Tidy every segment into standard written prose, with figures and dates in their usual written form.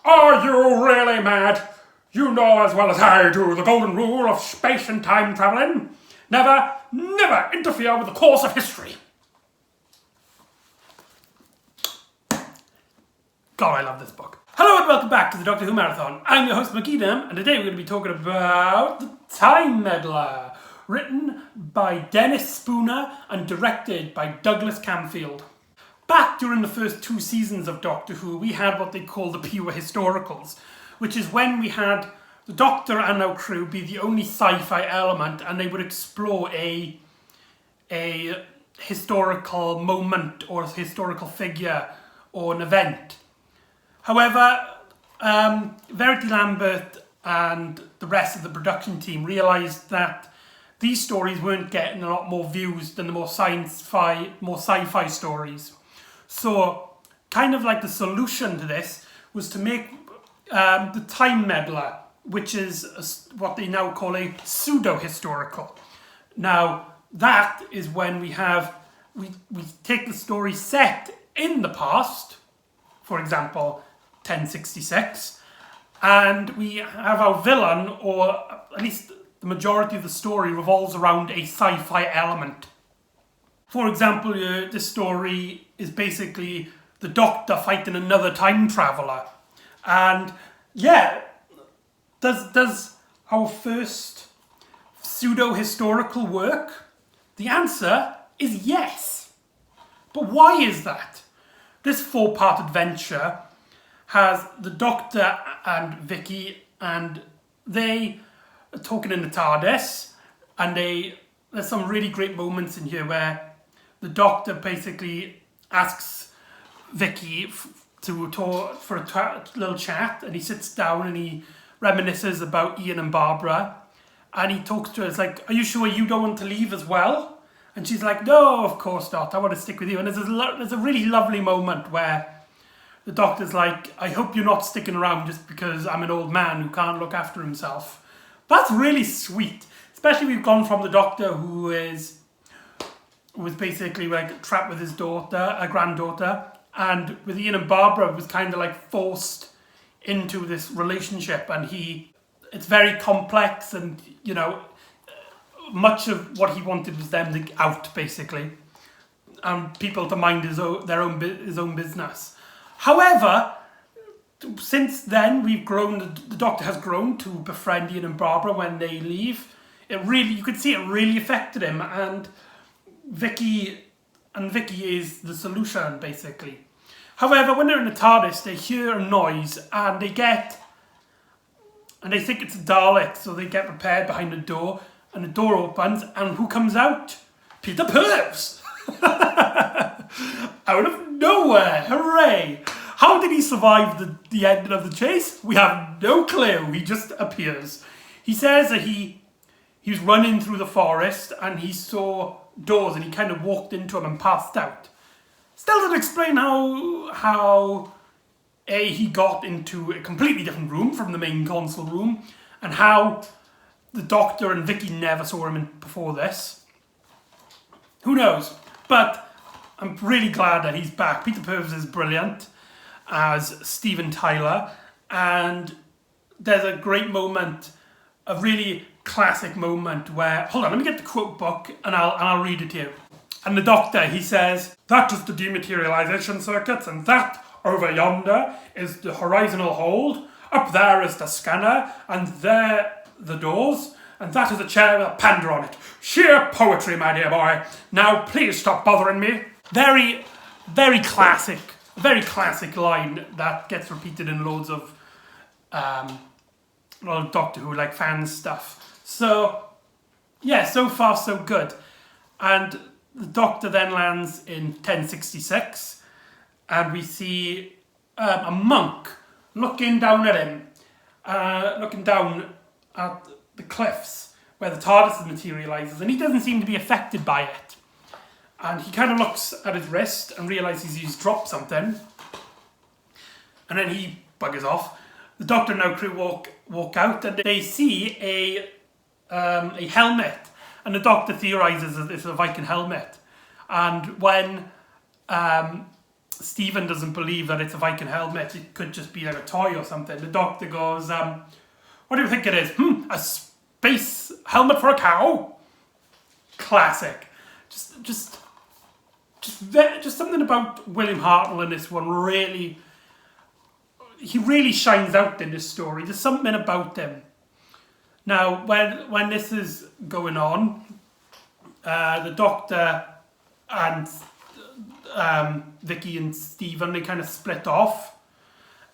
Are you really mad? You know as well as I do the golden rule of space and time travelling. Never, never interfere with the course of history. God, I love this book. Hello and welcome back to the Doctor Who Marathon. I'm your host McEdam, and today we're going to be talking about The Time Meddler, written by Dennis Spooner and directed by Douglas Camfield. Back during the first two seasons of Doctor Who, we had what they call the pure historicals, which is when we had the Doctor and our crew be the only sci-fi element, and they would explore a historical moment or a historical figure or an event. However, Verity Lambert and the rest of the production team realised that these stories weren't getting a lot more views than the more sci-fi stories. So, kind of like the solution to this was to make The Time Meddler, which is what they now call a pseudo-historical. Now, that is when we take the story set in the past, for example, 1066, and we have our villain, or at least the majority of the story, revolves around a sci-fi element. For example, this story is basically the Doctor fighting another time traveller. And yeah, does our first pseudo-historical work? The answer is yes. But why is that? This four-part adventure has the Doctor and Vicky, and they are talking in the TARDIS, and there's some really great moments in here where the Doctor basically asks Vicky to talk for a little chat, and he sits down and he reminisces about Ian and Barbara, and he talks to her. It's like, "Are you sure you don't want to leave as well?" And she's like, "No, of course not. I want to stick with you." And there's a really lovely moment where the Doctor's like, "I hope you're not sticking around just because I'm an old man who can't look after himself." That's really sweet. Especially we've gone from the Doctor who was basically like trapped with his daughter, a granddaughter, and with Ian and Barbara was kind of like forced into this relationship, and it's very complex, and much of what he wanted was them to out, basically, and people to mind his own business. However, since then we've grown. The Doctor has grown to befriend Ian and Barbara when they leave. You could see it really affected him, and Vicky is the solution, basically. However, when they're in the TARDIS, they hear a noise, and they think it's a Dalek, so they get prepared behind the door, and the door opens, and who comes out? Peter Purves! Out of nowhere! Hooray! How did he survive the ending of the chase? We have no clue. He just appears. He says that he was running through the forest, and he saw doors, and he kind of walked into them and passed out. Still doesn't explain how he got into a completely different room from the main console room, and how the Doctor and Vicky never saw him before this. Who knows? But I'm really glad that he's back. Peter Purves is brilliant as Steven Tyler, and there's a great moment, a really classic moment where, hold on, let me get the quote book and I'll read it to you. And the Doctor, he says, "That is the dematerialization circuits, and that over yonder is the horizontal hold. Up there is the scanner, and there the doors, and that is a chair with a panda on it. Sheer poetry, my dear boy. Now please stop bothering me." Very, very classic line that gets repeated in loads of Doctor Who like fan stuff. So yeah, so far so good. And the Doctor then lands in 1066, and we see a monk looking down at him, looking down at the cliffs where the TARDIS materialises, and he doesn't seem to be affected by it. And he kind of looks at his wrist and realises he's dropped something, and then he buggers off. The Doctor and our crew walk out, and they see a helmet, and the Doctor theorises that it's a Viking helmet. And when Stephen doesn't believe that it's a Viking helmet. It could just be like a toy or something. The Doctor goes, what do you think it is? A space helmet for a cow? Classic. Just something about William Hartnell in this one really, he really shines out in this story. There's something about him. Now, when this is going on, the Doctor and Vicky and Stephen, they kind of split off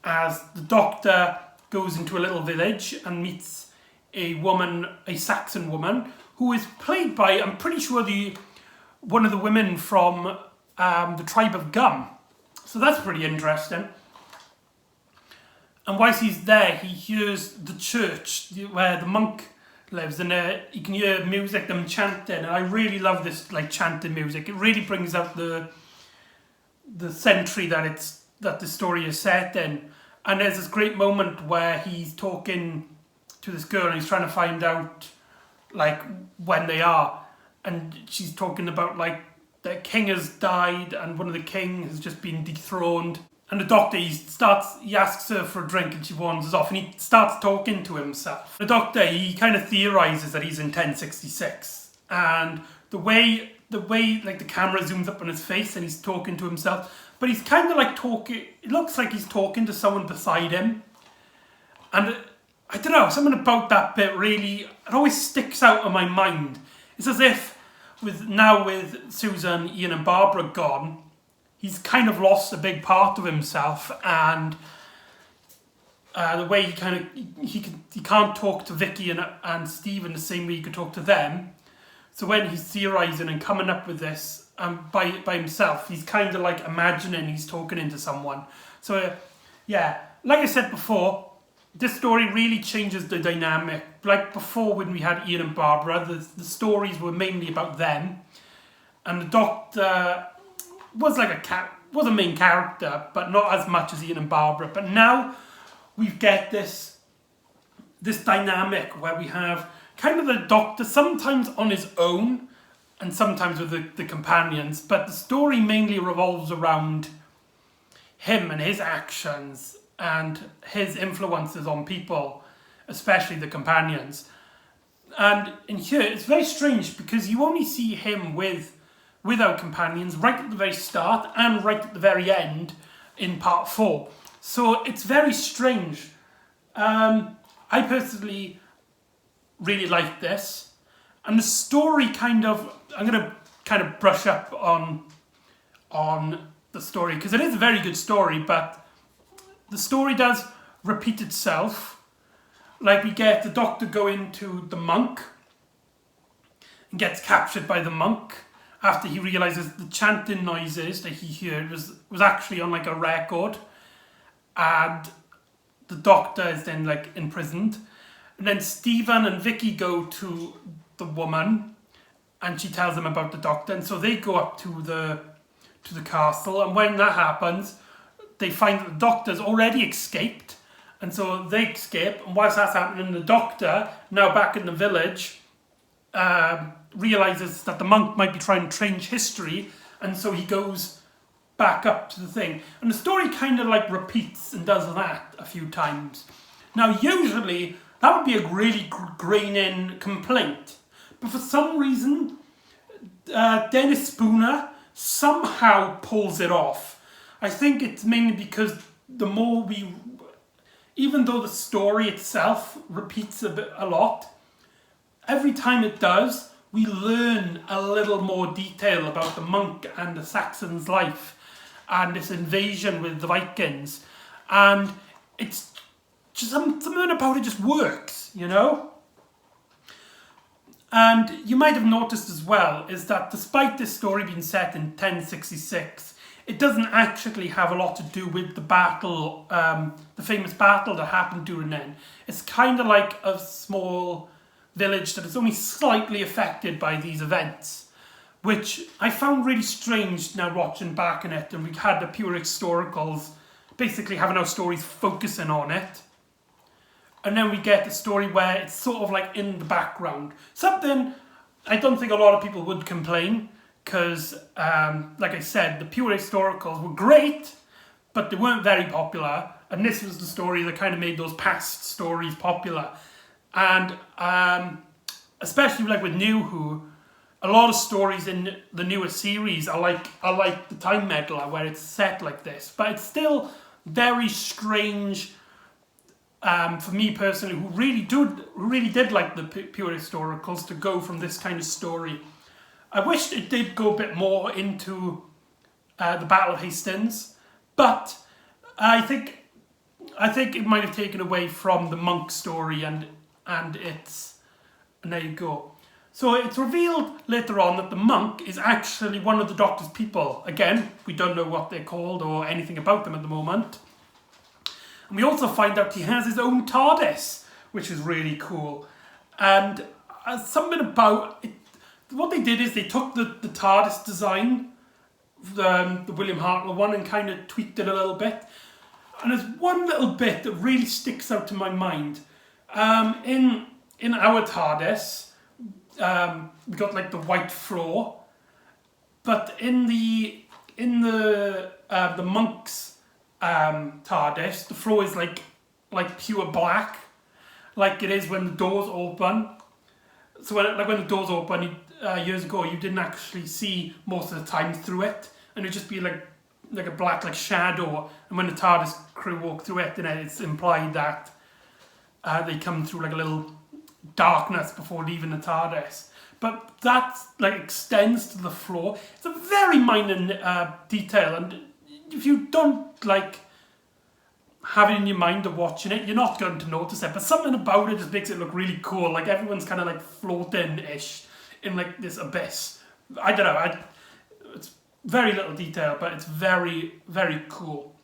as the Doctor goes into a little village and meets a woman, a Saxon woman, who is played by, I'm pretty sure, one of the women from the tribe of Gum. So that's pretty interesting. And whilst he's there, he hears the church where the monk lives, and you can hear music, them chanting. And I really love this chanting music. It really brings out the century that the story is set in. And there's this great moment where he's talking to this girl and he's trying to find out when they are, and she's talking about the king has died and one of the king has just been dethroned. And the Doctor, he asks her for a drink and she wanders off and he starts talking to himself. The Doctor, he kind of theorises that he's in 1066, and the way the camera zooms up on his face and he's talking to himself, but he's kind of talking, it looks like he's talking to someone beside him. And I don't know, something about that bit really, it always sticks out in my mind. It's as if with Susan, Ian and Barbara gone, he's kind of lost a big part of himself, and the way he can't talk to Vicky and Stephen the same way he could talk to them. So when he's theorising and coming up with this by himself, he's kind of imagining he's talking into someone. So yeah, like I said before, this story really changes the dynamic. Like before, when we had Ian and Barbara, the stories were mainly about them, and the Doctor was was a main character, but not as much as Ian and Barbara. But now we get this dynamic where we have kind of the Doctor sometimes on his own and sometimes with the companions, but the story mainly revolves around him and his actions and his influences on people, especially the companions. And in here, it's very strange because you only see him with our companions right at the very start and right at the very end in part 4. So it's very strange. I personally really like this. And the story I'm going to kind of brush up on the story because it is a very good story, but the story does repeat itself. We get the Doctor going to the monk and gets captured by the monk after he realises the chanting noises that he heard was actually on a record, and the Doctor is then imprisoned. And then Stephen and Vicky go to the woman and she tells them about the Doctor, and so they go up to the castle, and when that happens they find that the Doctor's already escaped, and so they escape, and whilst that's happening, the Doctor, now back in the village, realises that the monk might be trying to change history, and so he goes back up to the thing. And the story kind of repeats and does that a few times. Now usually that would be a really grain-in complaint, but for some reason Dennis Spooner somehow pulls it off. I think it's mainly because the more even though the story itself repeats a lot, every time it does, we learn a little more detail about the monk and the Saxon's life and this invasion with the Vikings. And it's just something about it just works, you know? And you might have noticed as well is that despite this story being set in 1066, it doesn't actually have a lot to do with the battle, the famous battle that happened during then. It's kind of like a small village that is only slightly affected by these events, which I found really strange now watching back on it, and we had the pure historicals basically having our stories focusing on it. And then we get a story where it's sort of in the background. Something I don't think a lot of people would complain, because, like I said, the pure historicals were great, but they weren't very popular. And this was the story that kind of made those past stories popular. And especially like with New Who, a lot of stories in the newer series are like the Time Meddler, where it's set like this. But it's still very strange for me personally, who really did like the pure historicals, to go from this kind of story. I wish it did go a bit more into the Battle of Hastings, but I think it might have taken away from the monk story, and there you go. So it's revealed later on that the monk is actually one of the Doctor's people. Again, we don't know what they're called or anything about them at the moment. And we also find out he has his own TARDIS, which is really cool. And something about it, what they did is they took the TARDIS design, the William Hartnell one, and kind of tweaked it a little bit. And there's one little bit that really sticks out to my mind. In our TARDIS, we got like the white floor, but in the monk's TARDIS, the floor is like pure black, like it is when the doors open. So when the doors open years ago, you didn't actually see most of the time through it, and it'd just be like a black shadow. And when the TARDIS crew walk through it, then it's implied that they come through like a little darkness before leaving the TARDIS. But that extends to the floor. It's a very minor detail, and if you don't have it in your mind of watching it, you're not going to notice it. But something about it just makes it look really cool. Like everyone's kind of floating-ish in this abyss. I don't know. It's very little detail, but it's very, very cool.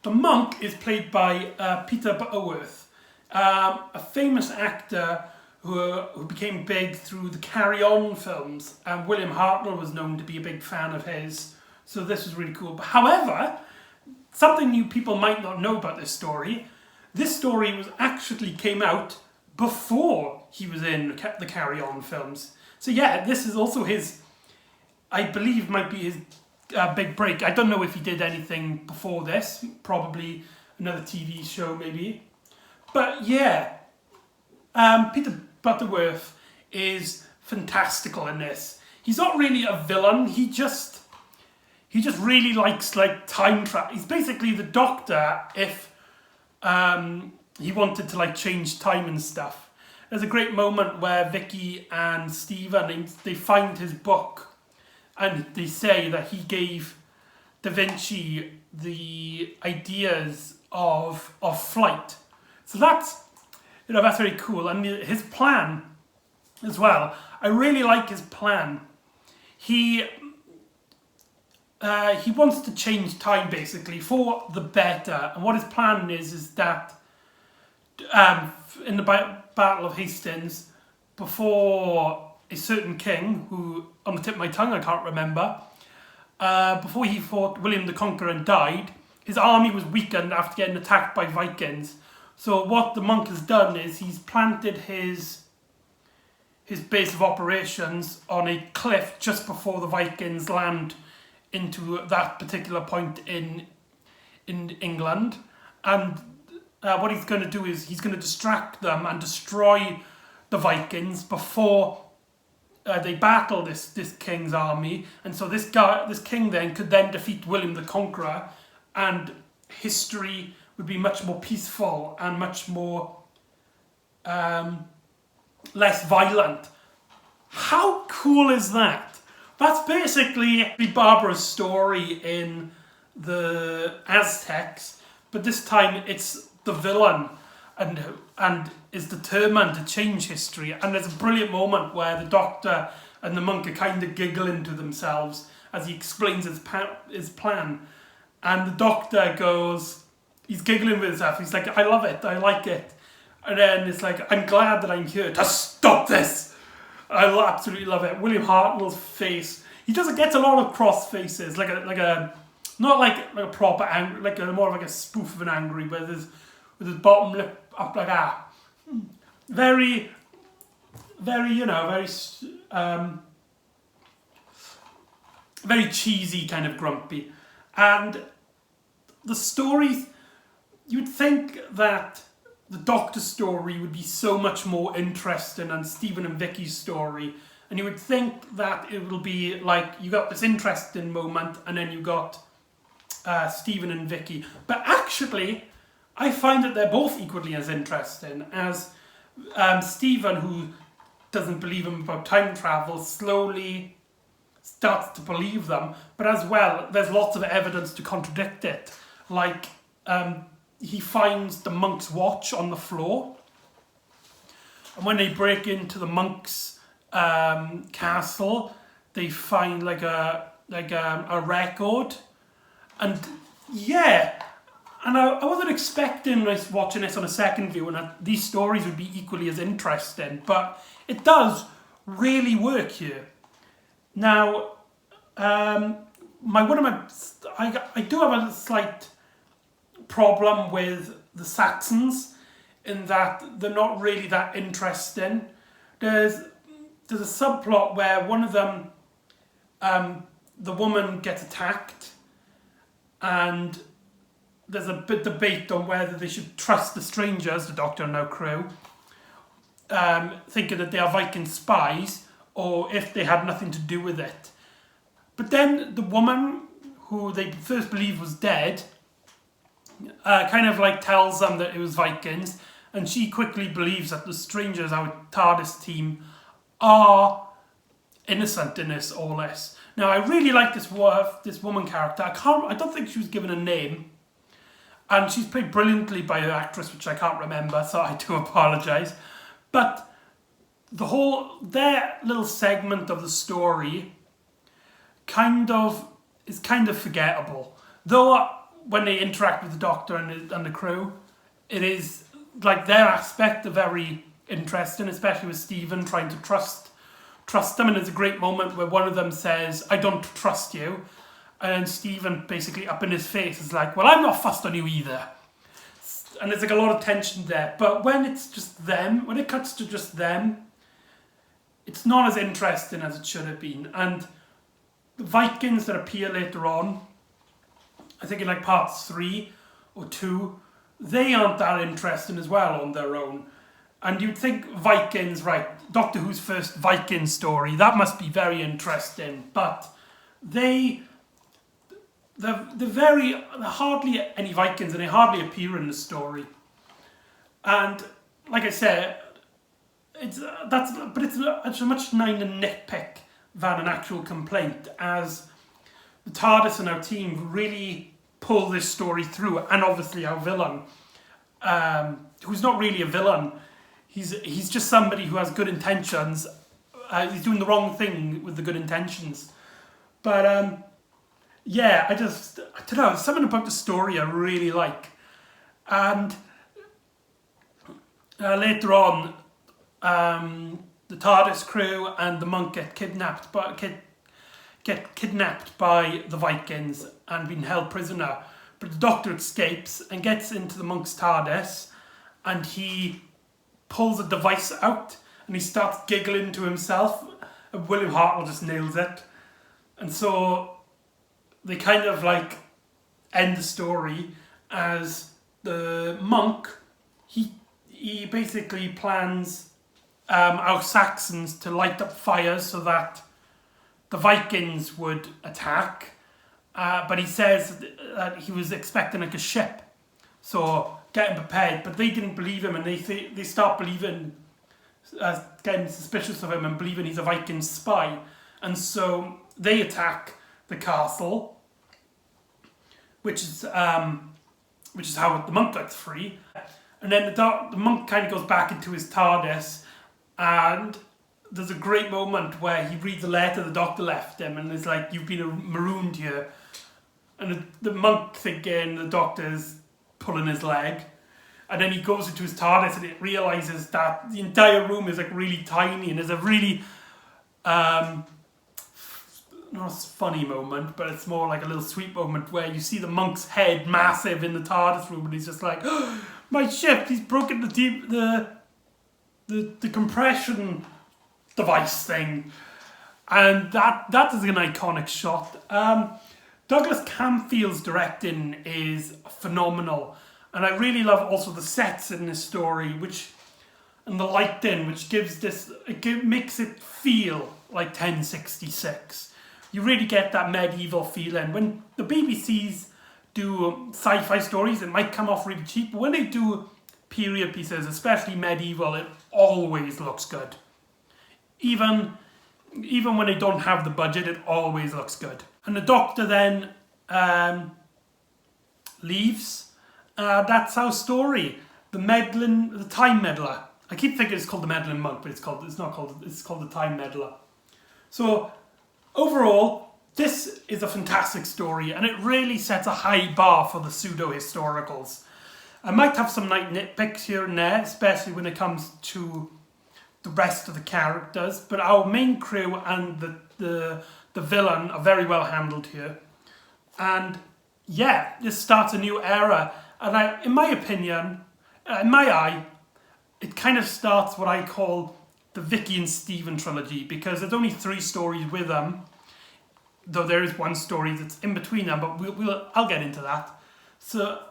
The monk is played by Peter Butterworth, a famous actor who became big through the Carry On films, and William Hartnell was known to be a big fan of his, so this was really cool. But however, something you people might not know about this story was actually came out before he was in the Carry On films. So yeah, this is also his, I believe might be his big break. I don't know if he did anything before this, probably another TV show maybe. But yeah, Peter Butterworth is fantastical in this. He's not really a villain, he just really likes time travel. He's basically the Doctor if he wanted to change time and stuff. There's a great moment where Vicky and Stephen, they find his book, and they say that he gave Da Vinci the ideas of flight. So that's very cool. And his plan as well, I really like his plan. He wants to change time basically for the better, and what his plan is that in the Battle of Hastings, before a certain king, who on the tip of my tongue I can't remember, before he fought William the Conqueror and died, his army was weakened after getting attacked by Vikings. So what the monk has done is he's planted his base of operations on a cliff just before the Vikings land into that particular point in England, and what he's going to do is he's going to distract them and destroy the Vikings before they battle this king's army, and so this king then could then defeat William the Conqueror, and history would be much more peaceful and much more less violent. How cool is that? That's basically Barbara's story in the Aztecs, but this time it's the villain and is determined to change history. And there's a brilliant moment where the Doctor and the monk are kind of giggling to themselves as he explains his plan. And the Doctor goes, he's giggling with himself. He's like, I love it, I like it. And then it's like, I'm glad that I'm here to stop this. I absolutely love it. William Hartnell's face. He gets a lot of cross faces, not like a proper angry, more like a spoof of an angry, with his bottom lip up like that. Very, very, very very cheesy, kind of grumpy. And the stories, you'd think that the Doctor story would be so much more interesting than Stephen and Vicky's story. And you would think that it will be like, you got this interesting moment and then you got Stephen and Vicky. But actually, I find that they're both equally as interesting, as Stephen, who doesn't believe him about time travel, slowly starts to believe them. But as well, there's lots of evidence to contradict it. Like, he finds the monk's watch on the floor. And when they break into the monk's castle, they find like a record. And yeah, and I wasn't expecting, watching this on a second view, and that these stories would be equally as interesting, but it does really work here. Now, I do have a slight problem with the Saxons in that they're not really that interesting. There's a subplot where one of them, the woman gets attacked, and there's a bit of debate on whether they should trust the strangers, the Doctor and her crew, thinking that they are Viking spies, or if they had nothing to do with it. But then the woman, who they first believed was dead, kind of like tells them that it was Vikings, and she quickly believes that the strangers, our TARDIS team, are innocent in all this. Now, I really like this woman character. I don't think she was given a name, and she's played brilliantly by her actress, which I can't remember, so I do apologise. But their little segment of the story is kind of forgettable. Though when they interact with the Doctor and the crew, it is like their aspect are very interesting, especially with Stephen trying to trust them. And there's a great moment where one of them says, "I don't trust you," and Stephen basically up in his face is like, "Well, I'm not fussed on you either." And there's like a lot of tension there. But when it's just them, when it cuts to just them, it's not as interesting as it should have been. And the Vikings that appear later on, I think in like part 3 or 2, they aren't that interesting as well on their own. And you'd think Vikings, right, Doctor Who's first Viking story, that must be very interesting. But they're hardly any Vikings, and they hardly appear in the story. And like I said, it's a much nicer nitpick than an actual complaint, as the TARDIS and our team really pull this story through. And obviously our villain, who's not really a villain, he's just somebody who has good intentions. He's doing the wrong thing with the good intentions. But yeah, I don't know, something about the story I really like. And later on, the TARDIS crew and the monk get kidnapped by the Vikings and been held prisoner. But the Doctor escapes and gets into the monk's TARDIS, and he pulls a device out and he starts giggling to himself, and William Hartnell just nails it. And so they kind of like end the story as the monk, he basically plans our Saxons to light up fires so that the Vikings would attack, but he says that he was expecting like a ship, so getting prepared. But they didn't believe him, and they start believing, getting suspicious of him and believing he's a Viking spy, and so they attack the castle, which is how the monk gets free. And then the monk kind of goes back into his TARDIS, and there's a great moment where he reads a letter the Doctor left him, and it's like, "You've been marooned here." And the monk, thinking the Doctor's pulling his leg, and then he goes into his TARDIS and it realises that the entire room is like really tiny, and there's a really not a funny moment, but it's more like a little sweet moment where you see the monk's head massive in the TARDIS room, and he's just like, "Oh, my ship, he's broken the compression device thing." And that is an iconic shot. Douglas Camfield's directing is phenomenal. And I really love also the sets in this story, and the lighting, which gives makes it feel like 1066. You really get that medieval feeling. When the BBCs do sci-fi stories, it might come off really cheap, but when they do period pieces, especially medieval, it always looks good. Even when they don't have the budget, it always looks good. And the Doctor then leaves. That's our story. The Time Meddler. I keep thinking it's called the Meddling Monk, but it's called the Time Meddler. So overall, this is a fantastic story, and it really sets a high bar for the pseudo-historicals. I might have some nitpicks here and there, especially when it comes to the rest of the characters, but our main crew and the villain are very well handled here. And yeah, this starts a new era, and in my opinion, in my eye, it kind of starts what I call the Vicky and Stephen trilogy, because there's only 3 stories with them, though there is one story that's in between them, but I'll get into that. So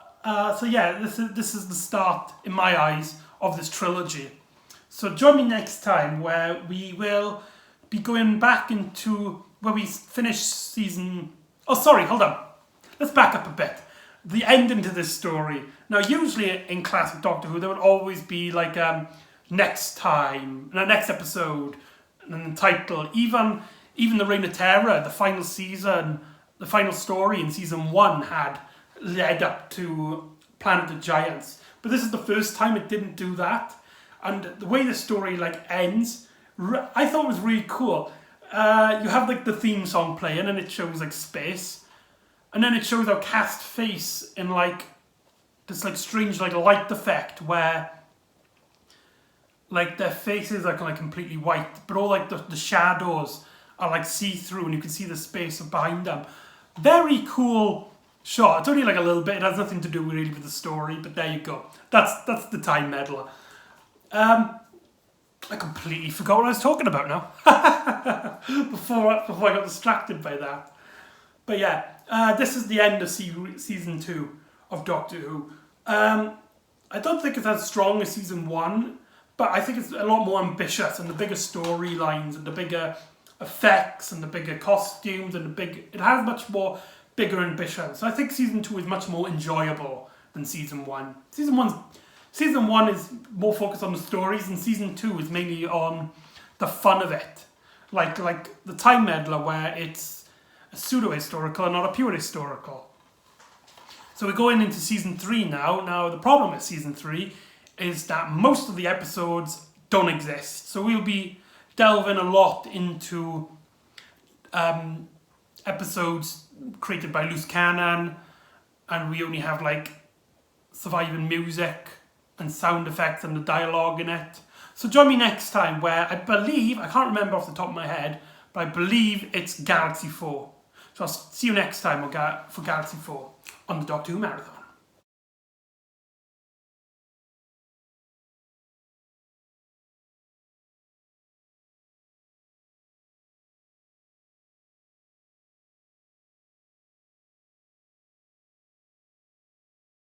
yeah, this is the start, in my eyes, of this trilogy. So join me next time, where we will be going back into where we finished season... Oh, sorry, hold on. Let's back up a bit. The ending to this story. Now, usually in classic Doctor Who, there would always be like next time, next episode, and the title. Even the Reign of Terror, the final season, the final story in season 1 had led up to Planet of Giants. But this is the first time it didn't do that. And the way the story ends, I thought was really cool. You have the theme song playing, and it shows space, and then it shows our cast face in this strange light effect where their faces are completely white, but all the shadows are see-through, and you can see the space behind them. Very cool shot. It's only a little bit. It has nothing to do really with the story, but there you go. That's the Time Meddler. I completely forgot what I was talking about now. before I got distracted by that. But yeah, this is the end of season 2 of Doctor Who. I don't think it's as strong as season 1, but I think it's a lot more ambitious, and the bigger storylines, and the bigger effects, and the bigger costumes, and it has much more bigger ambition. So I think season 2 is much more enjoyable than season 1. Season 1 is more focused on the stories, and season 2 is mainly on the fun of it. Like the Time Meddler, where it's a pseudo-historical and not a pure historical. So we're going into season 3 now. Now, the problem with season 3 is that most of the episodes don't exist. So we'll be delving a lot into episodes created by loose canon, and we only have surviving music and sound effects and the dialogue in it. So join me next time, where I can't remember off the top of my head, but I believe it's Galaxy 4. So I'll see you next time for Galaxy 4 on the Doctor Who Marathon.